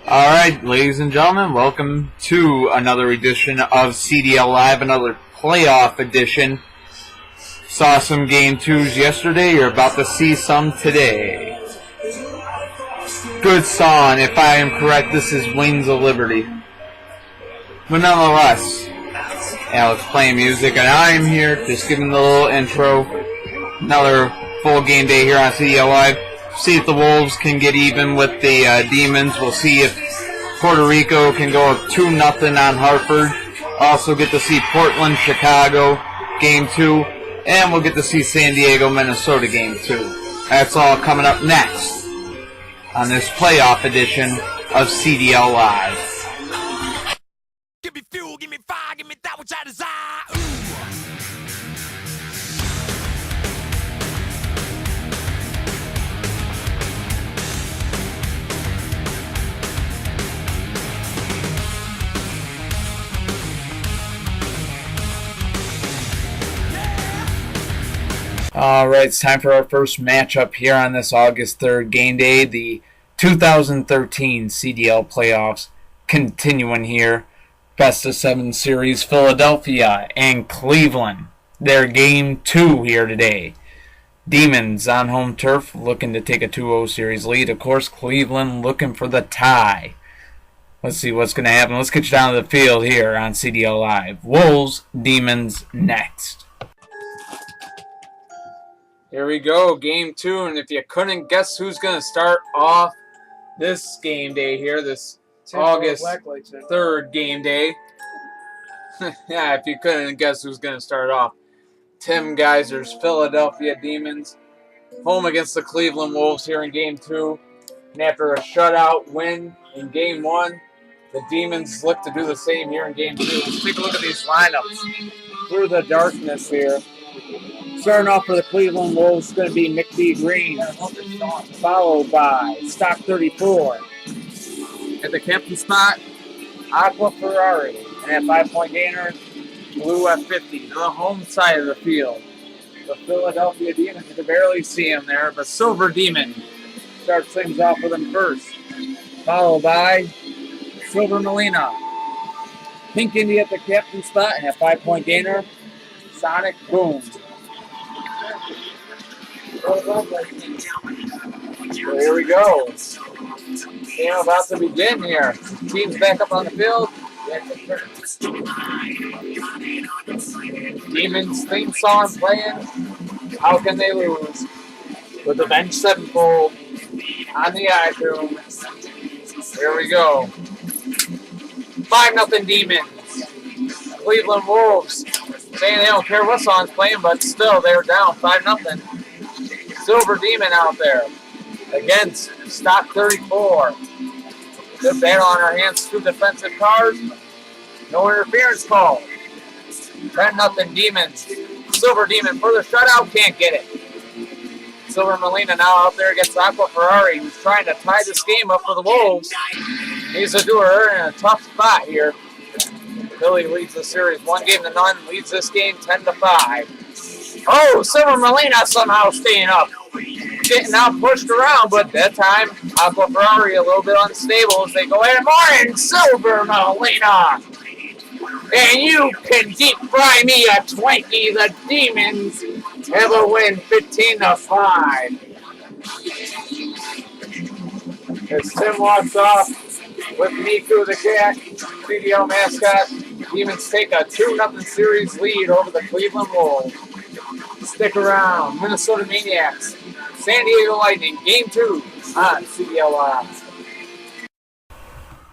Alright, ladies and gentlemen, welcome to another edition of CDL Live, another playoff edition. Saw some Game 2s yesterday, you're about to see some today. Good song, if I am correct, this is Wings of Liberty. But nonetheless, Alex playing music, and I am here, just giving the little intro. Another full game day here on CDL Live. See if the Wolves can get even with the Demons. We'll see if Puerto Rico can go up 2-0 on Hartford. Also get to see Portland, Chicago, Game 2. And we'll get to see San Diego, Minnesota, Game 2. That's all coming up next on this playoff edition of CDL Live. Give me fuel, give me fire, give me that which I desire. Alright, it's time for our first matchup here on this August 3rd game day. The 2013 CDL playoffs continuing here. Best of 7 series, Philadelphia and Cleveland. Their Game 2 here today. Demons on home turf looking to take a 2-0 series lead. Of course, Cleveland looking for the tie. Let's see what's going to happen. Let's get you down to the field here on CDL Live. Wolves, Demons next. Here we go, Game 2, and if you couldn't guess who's going to start off this game day here, this August 3rd game day. Yeah, if you couldn't guess who's going to start off. Tim Geiser's Philadelphia Demons, home against the Cleveland Wolves here in Game 2. And after a shutout win in Game 1, the Demons look to do the same here in Game 2. Let's take a look at these lineups through the darkness here. Starting off for the Cleveland Wolves is going to be McD Green, followed by Stock 34. At the captain spot, Aqua Ferrari. And at 5-point gainer, Blue F50 to the home side of the field. The Philadelphia Demons, you can barely see him there, but Silver Demon starts things off with him first. Followed by Silver Molina. Pink Indy at the captain spot, and at 5-point gainer, Sonic Boom. So here we go. Game about to begin here. Teams back up on the field. Demons theme song playing. How can they lose? With the bench sevenfold on the iTunes. Here we go. 5-0 Demons. Cleveland Wolves saying they don't care what song's playing, but still they're down 5-0. Silver Demon out there against Stock 34. Good battle on our hands, 2 defensive cars. No interference call. 10-0 Demons. Silver Demon for the shutout, can't get it. Silver Molina now out there against Aqua Ferrari, who's trying to tie this game up for the Wolves. Needs to do her in a tough spot here. Philly leads the series 1-0, leads this game 10-5. Oh, Silver Molina somehow staying up. Getting out pushed around, but that time, Aqua Ferrari a little bit unstable as they go at it more, and Silver Molina. And you can deep fry me a Twinkie. The Demons have a win 15-5. As Tim walks off with Miku the cat, CDL mascot, Demons take a 2-0 series lead over the Cleveland Wolves. Stick around. Minnesota Maniacs, San Diego Lightning, Game 2 on CDL Live.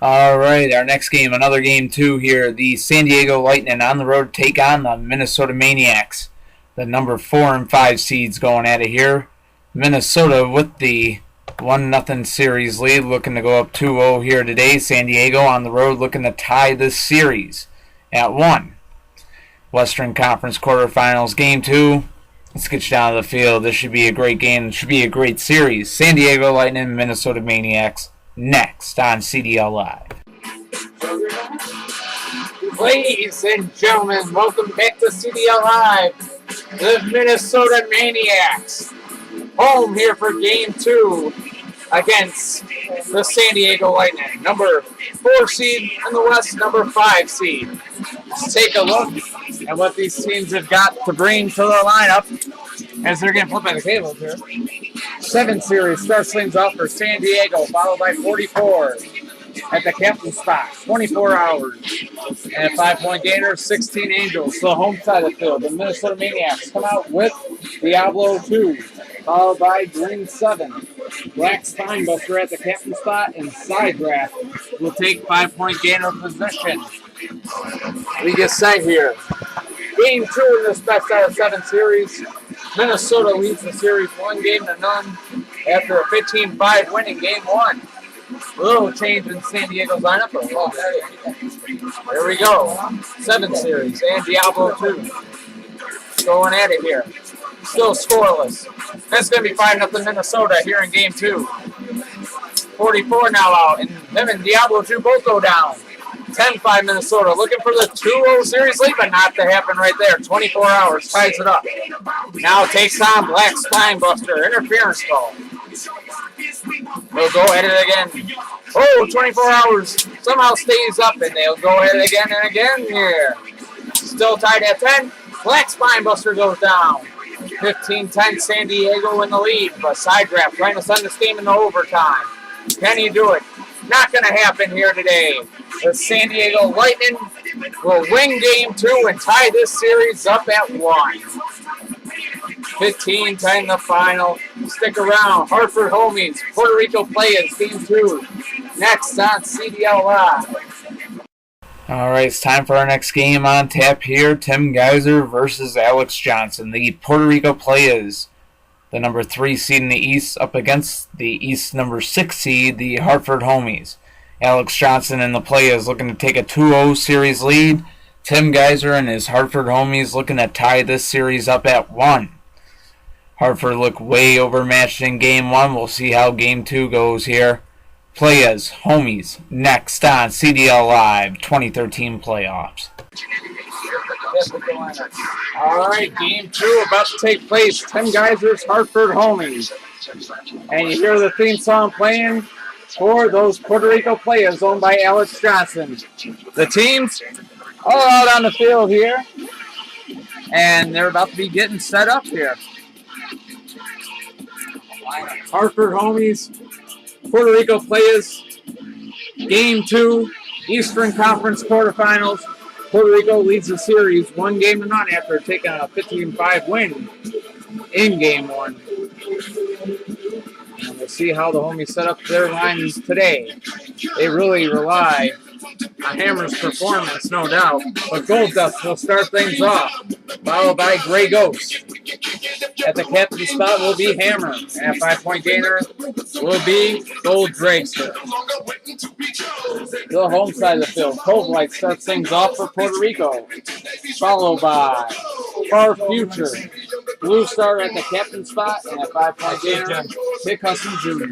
Alright, our next game, another Game 2 here. The San Diego Lightning on the road take on the Minnesota Maniacs. The number 4 and 5 seeds going at it here. Minnesota with the 1-0 series lead, looking to go up 2-0 here today. San Diego on the road looking to tie this series at 1. Western Conference quarterfinals, Game 2. Let's get you down to the field. This should be a great game. It should be a great series. San Diego Lightning, Minnesota Maniacs, next on CDL Live. Ladies and gentlemen, welcome back to CDL Live. The Minnesota Maniacs, home here for Game 2 against the San Diego Lightning, number 4 seed in the West, number 5 seed. Let's take a look at what these teams have got to bring to their lineup as they're getting flipped by the cables here. 7 series starts things off for San Diego, followed by 44 at the captain spot, 24 hours. And a 5-point gainer, 16 Angels. So the home side of the field, the Minnesota Maniacs come out with Diablo 2, followed by Green 7. Black Spinebuster at the captain spot, and Side Draft will take 5-point gainer position. We get set here. Game 2 in this best out of 7 series. Minnesota leads the series 1-0 after a 15-5 win in Game 1. A little change in San Diego's lineup. There we go. 7 series and Diablo 2 going at it here. Still scoreless. That's going to be 5-0 Minnesota here in Game 2. 44 now out, and them and Diablo 2 both go down. 10-5 Minnesota, looking for the 2-0 series lead, but not to happen right there. 24 hours, ties it up. Now takes on Black Spinebuster, interference call. They'll go at it again. Oh, 24 hours, somehow stays up, and they'll go at it again and again here. Still tied at 10. Black Spinebuster goes down. 15-10 San Diego in the lead, but Side Draft trying to send this game into overtime. Can he do it? Not going to happen here today. The San Diego Lightning will win Game 2 and tie this series up at 1. 15-10 the final. Stick around. Hartford Homies, Puerto Rico Playas, Game 2. Next on CDL Live. All right, it's time for our next game on tap here. Tim Geyser versus Alex Johnson. The Puerto Rico Playas, the number 3 seed in the East, up against the East number 6 seed, the Hartford Homies. Alex Johnson and the Playas looking to take a 2-0 series lead. Tim Geyser and his Hartford Homies looking to tie this series up at 1. Hartford look way overmatched in Game 1. We'll see how Game 2 goes here. Playas, Homies, next on CDL Live 2013 playoffs. All right, Game 2 about to take place. Tim Geyser's Hartford Homies. And you hear the theme song playing for those Puerto Rico Playas owned by Alex Johnson. The teams all out on the field here. And they're about to be getting set up here. Hartford Homies, Puerto Rico Playas, Game 2, Eastern Conference quarterfinals. Puerto Rico leads the series 1-0 after taking a 15-5 win in Game 1. And we'll see how the Homies set up their lines today. They really rely on Hammer's performance, no doubt. But Gold Dust will start things off, followed by Gray Ghost. At the captain spot will be Hammer, and a 5-point gainer will be Gold Dragster. The home side of the field, Cold Light starts things off for Puerto Rico, followed by Far Future. Blue Star at the captain spot, and a 5-point gainer, Kit Custom Jr.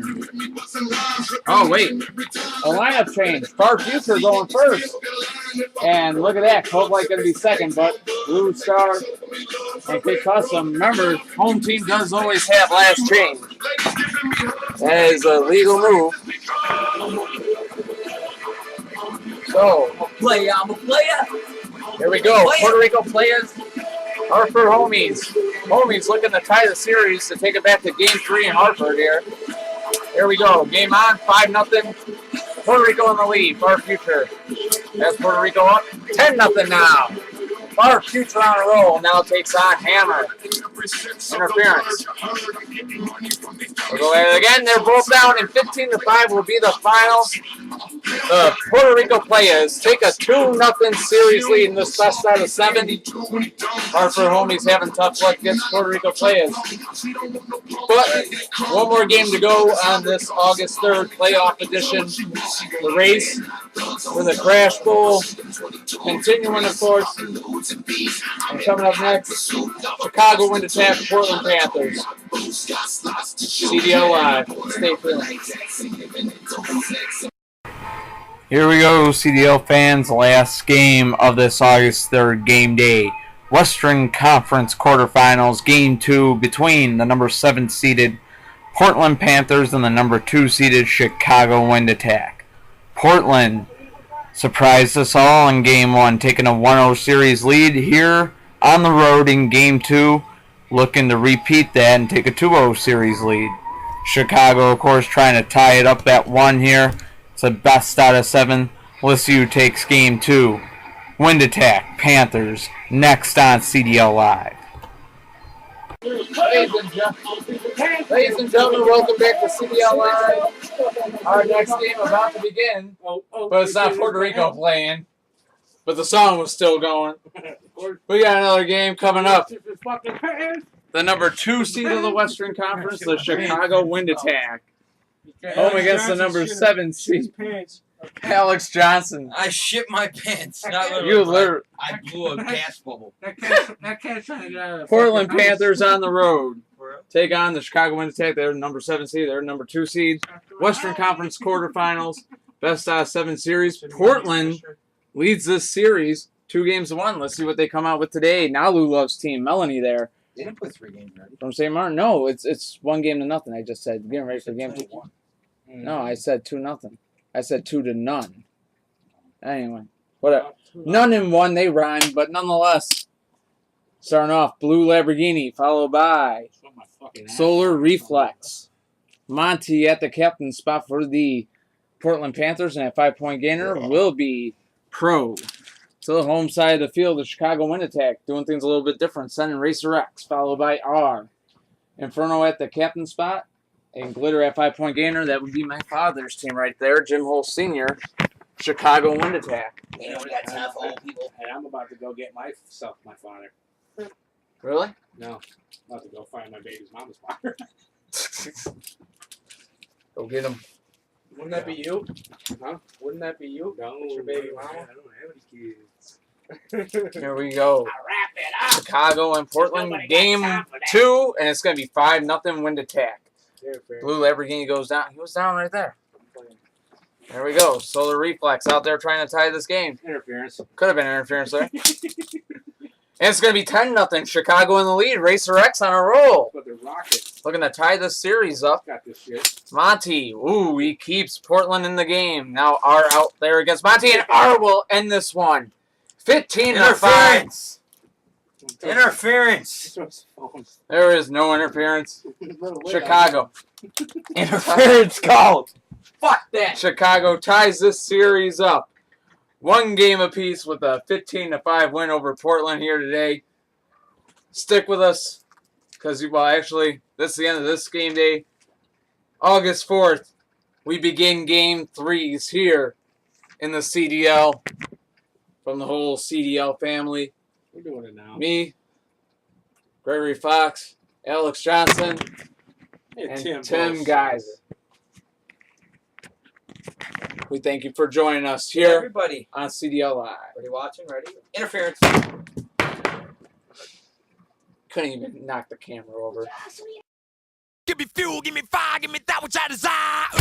Oh, wait. A lineup change. Far Future going first. And look at that. Cold Light going to be second, but Blue Star and Kit Custom. Remember, home team does always have last change. That is a legal move. So, I'm a player. Here we go. Puerto Rico Playas, Hartford Homies. Homies looking to tie the series to take it back to Game 3 in Hartford here. Here we go. Game on, 5-0. Puerto Rico in the lead. Far Future. That's Puerto Rico up. 10-0 now. Far Future on a roll. Now takes on Hammer. Interference. We'll go at it again. They're both down, and 15-5 will be the final. The Puerto Rico Playas take a 2-0 series lead in this best out of 7. Hartford Homies having tough luck against Puerto Rico Playas. But one more game to go on this August 3rd playoff edition. The race for the Crash Bowl continuing, of course. And coming up next, Chicago win to tap Portland Panthers. CDL Live. Stay tuned. Here we go, CDL fans. Last game of this August 3rd game day. Western Conference quarterfinals, Game 2 between the number 7 seeded Portland Panthers and the number 2 seeded Chicago Wind Attack. Portland surprised us all in Game 1, taking a 1-0 series lead here on the road in Game 2, looking to repeat that and take a 2-0 series lead. Chicago, of course, trying to tie it up at 1 here. It's a best out of 7. Let's see who takes Game 2. Wind Attack, Panthers, next on CDL Live. Ladies and gentlemen, welcome back to CDL Live. Our next game about to begin, but it's not Puerto Rico playing, but the song was still going. We got another game coming up. The number 2 seed of the Western Conference, the Chicago Wind Attack, home against the number 7 seed, Alex Johnson. I shit my pants. Not You literally. literally. I blew a gas bubble. That cat's trying to get out of the Portland fucking house. Panthers on the road take on the Chicago Wind Attack. They're number 7 seed. They're number 2 seed. Western Conference quarterfinals, best out of 7 series. Portland leads this series 2-1. Let's see what they come out with today. Now Lou Love's team, Melanie there They didn't put 3 games ready. from St. Martin. No, it's 1-0. I just said getting ready for game 2. No, I said 2-0. I said 2-0. Anyway, whatever. None in 1, they rhyme, but nonetheless. Starting off, Blue Lamborghini, followed by Solar Reflex. Monty at the captain spot for the Portland Panthers, and at 5-point gainer will be Pro. To the home side of the field, the Chicago Wind Attack, doing things a little bit different. Sending Racer X, followed by R. Inferno at the captain spot, and Glitter at 5-point gainer. That would be my father's team right there, Jim Hole Sr., Chicago Wind Attack. You know, we got tough old people. And I'm about to go get myself my father. Really? No, I'm about to go find my baby's mama's father. Go get him. Wouldn't that be you? Huh? Wouldn't that be you? No, It's your baby mama. I don't have any kids. Here we go. I wrap it up. Chicago and Portland, Nobody got game time for that. 2, and it's going to be 5-0 Wind Attack. There, fair. Blue Lamborghini goes down. He was down right there. There we go. Solar Reflex out there trying to tie this game. Interference. Could have been interference there. And it's going to be 10-0. Chicago in the lead. Racer X on a roll. But the Rockets Looking to tie this series up. got this shit. Monty. Ooh, he keeps Portland in the game. Now R out there against Monty, and R will end this one. 15-5. Interference. There is no interference. Chicago. Interference called. Fuck that. Chicago ties this series up. 1 game apiece with a 15-5 win over Portland here today. Stick with us because, well, actually, this is the end of this game day. August 4th, we begin game 3s here in the CDL from the whole CDL family. We're doing it now. Me, Gregory Fox, Alex Johnson, Hey, and Tim Geyser. We thank you for joining us here Everybody. on CDL Live. Ready watching? Ready? Interference. Couldn't even knock the camera over. Give me fuel, give me fire, give me that which I desire.